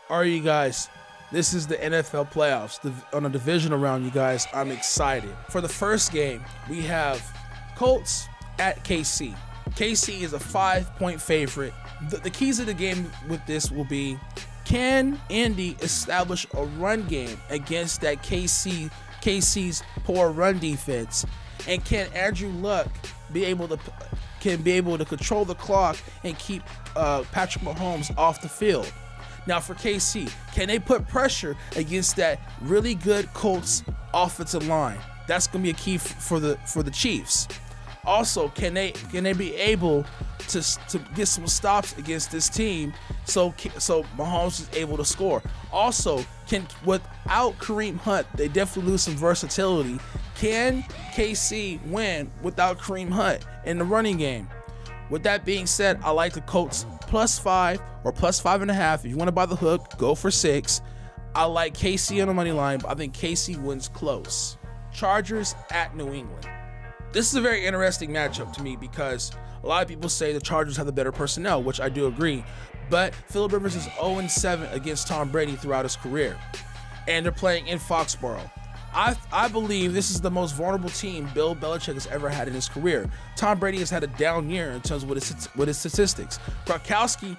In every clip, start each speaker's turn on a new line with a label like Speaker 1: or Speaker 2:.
Speaker 1: All right, you guys, this is the NFL playoffs on a divisional round, you guys. I'm excited. For the first game, we have Colts at KC. KC is a 5-point favorite. The keys of the game with this will be, can Indy establish a run game against that KC's poor run defense? And can Andrew Luck be able to control the clock and keep Patrick Mahomes off the field? Now for KC, can they put pressure against that really good Colts offensive line? That's going to be a key for the Chiefs. Also, can they be able to get some stops against this team so Mahomes is able to score? Also, without Kareem Hunt, they definitely lose some versatility. Can KC win without Kareem Hunt in the running game? With that being said, I like the Colts +5 or +5.5. If you want to buy the hook, go for 6. I like KC on the money line, but I think KC wins close. Chargers at New England. This is a very interesting matchup to me because a lot of people say the Chargers have the better personnel, which I do agree. But Philip Rivers is 0-7 against Tom Brady throughout his career, and they're playing in Foxborough. I believe this is the most vulnerable team Bill Belichick has ever had in his career. Tom Brady has had a down year in terms of with his statistics. Gronkowski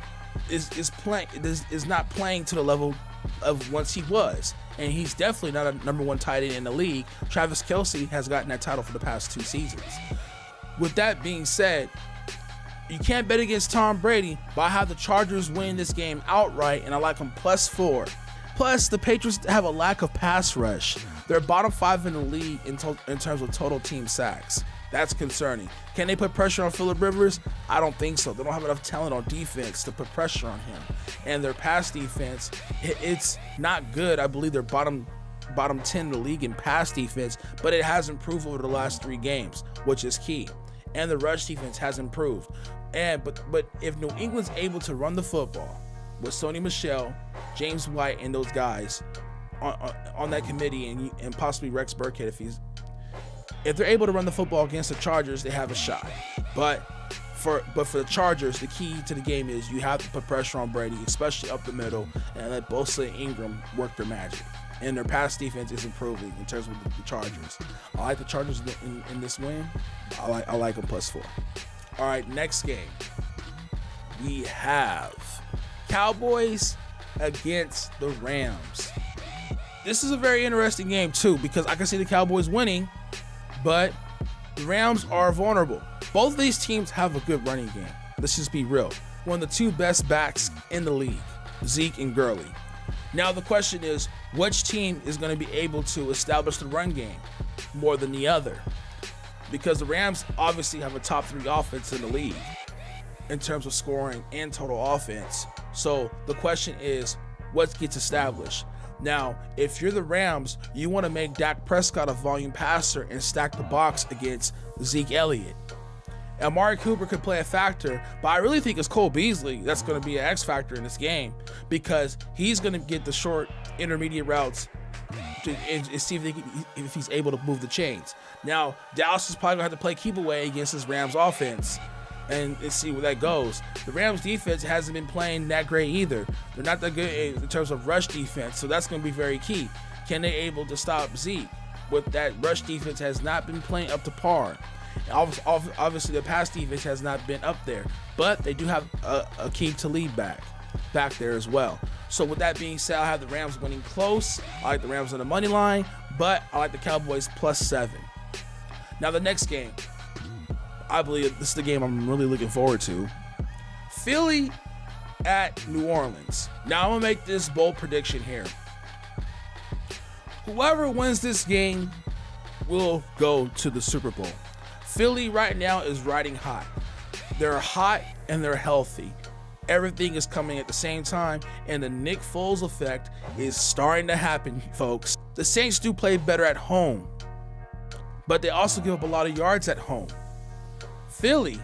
Speaker 1: is not playing to the level of once he was, and he's definitely not a number one tight end in the league. Travis Kelce has gotten that title for the past 2 seasons. With that being said, you can't bet against Tom Brady, but I have the Chargers win this game outright, and I like them +4. Plus, the Patriots have a lack of pass rush. They're bottom 5 in the league in terms of total team sacks. That's concerning. Can they put pressure on Philip Rivers? I don't think so. They don't have enough talent on defense to put pressure on him. And their pass defense, it's not good. I believe they're bottom 10 in the league in pass defense, but it has improved over the last 3 games, which is key. And the rush defense has improved. But if New England's able to run the football with Sony Michel, James White, and those guys on that committee, and possibly Rex Burkhead, if they're able to run the football against the Chargers, they have a shot. But for the Chargers, the key to the game is you have to put pressure on Brady, especially up the middle, and let Bosa and Ingram work their magic. And their pass defense is improving in terms of the Chargers. I like the Chargers in this win. I like them +4. All right, next game. We have Cowboys against the Rams. This is a very interesting game too, because I can see the Cowboys winning, but the Rams are vulnerable. Both of these teams have a good running game. Let's just be real. One of the 2 best backs in the league, Zeke and Gurley. Now the question is, which team is going to be able to establish the run game more than the other? Because the Rams obviously have a top 3 offense in the league in terms of scoring and total offense. So the question is, what gets established? Now, if you're the Rams, you want to make Dak Prescott a volume passer and stack the box against Zeke Elliott. Amari Cooper could play a factor, but I really think it's Cole Beasley that's going to be an X factor in this game, because he's going to get the short intermediate routes and see if he's able to move the chains. Now, Dallas is probably going to have to play keep away against this Rams offense and see where that goes. The Rams defense hasn't been playing that great either. They're not that good in terms of rush defense, so that's going to be very key. Can they able to stop Zeke? With that rush defense has not been playing up to par. Obviously, the pass defense has not been up there, but they do have a key to lead back there as well. So with that being said, I have the Rams winning close. I like the Rams on the money line, but I like the Cowboys +7. Now the next game, I believe this is the game I'm really looking forward to. Philly at New Orleans. Now I'm going to make this bold prediction here. Whoever wins this game will go to the Super Bowl. Philly right now is riding hot. They're hot and they're healthy. Everything is coming at the same time, and the Nick Foles effect is starting to happen, folks. The Saints do play better at home, but they also give up a lot of yards at home. Philly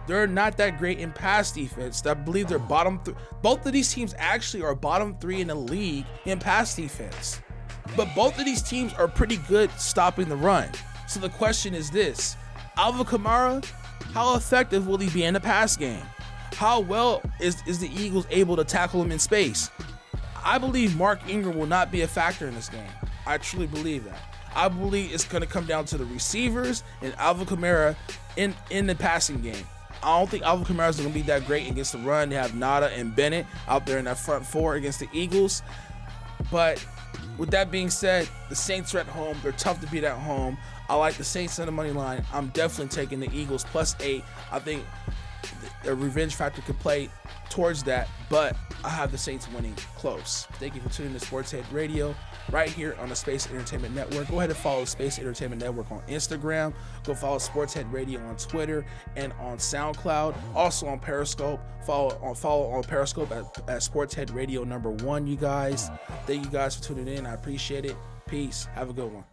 Speaker 1: They're not that great in pass defense. I believe they're both of these teams actually are bottom 3 in the league in pass defense. But both of these teams are pretty good stopping the run. So the question is this: Alvin Kamara, how effective will he be in the pass game? How well is the Eagles able to tackle him in space? I believe Mark Ingram will not be a factor in this game. I truly believe that. I believe it's going to come down to the receivers and Alvin Kamara in the passing game. I don't think Alvin Kamara is going to be that great against the run. They have Nada and Bennett out there in that front 4 against the Eagles. But with that being said, the Saints are at home. They're tough to beat at home. I like the Saints on the money line. I'm definitely taking the Eagles +8. I think the revenge factor could play towards that, but I have the Saints winning close. Thank you for tuning in to Sportshead Radio right here on the Space Entertainment Network. Go ahead and follow Space Entertainment Network on Instagram. Go follow Sportshead Radio on Twitter and on SoundCloud. Also on Periscope. Follow on Periscope at Sportshead Radio #1, you guys. Thank you guys for tuning in. I appreciate it. Peace. Have a good one.